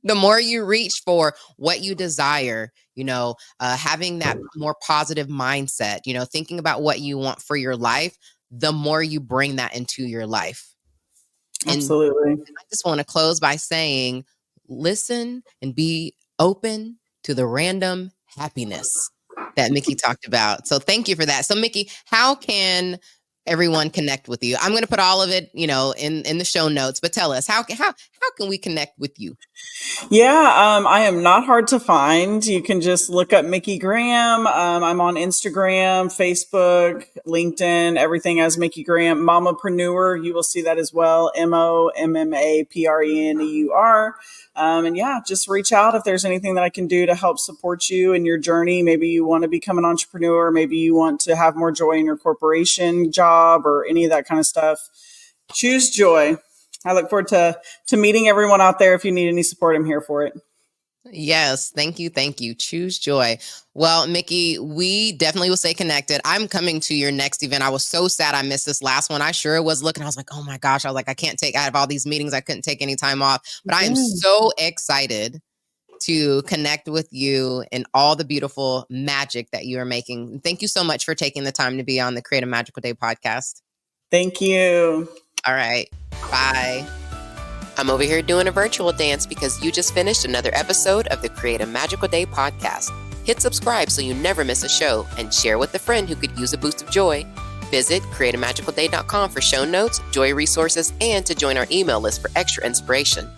The more you reach for what you desire, having that more positive mindset, thinking about what you want for your life, the more you bring that into your life. Absolutely. And I just want to close by saying, listen and be open to the random happiness that Micki talked about. So thank you for that. So Micki, how can everyone connect with you? I'm going to put all of it, in the show notes, but tell us how can we connect with you? Yeah, I am not hard to find. You can just look up Micki Gram. I'm on Instagram, Facebook, LinkedIn, everything as Micki Gram. Mamapreneur, you will see that as well. MOMMAPRENEUR. And yeah, just reach out if there's anything that I can do to help support you in your journey. Maybe you want to become an entrepreneur. Maybe you want to have more joy in your corporation job or any of that kind of stuff. Choose joy. I look forward to meeting everyone out there. If you need any support, I'm here for it. Yes. Thank you. Thank you. Choose joy. Well, Micki, we definitely will stay connected. I'm coming to your next event. I was so sad I missed this last one. I sure was looking. I was like, oh my gosh. I was like, I can't take out of all these meetings. I couldn't take any time off, but I am so excited to connect with you and all the beautiful magic that you are making. Thank you so much for taking the time to be on the Create a Magical Day podcast. Thank you. All right. Bye. I'm over here doing a virtual dance because you just finished another episode of the Create a Magical Day podcast. Hit subscribe so you never miss a show and share with a friend who could use a boost of joy. Visit createamagicalday.com for show notes, joy resources, and to join our email list for extra inspiration.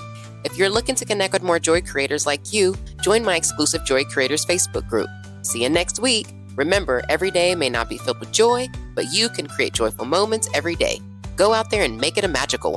If you're looking to connect with more joy creators like you, join my exclusive Joy Creators Facebook group. See you next week. Remember, every day may not be filled with joy, but you can create joyful moments every day. Go out there and make it a magical one.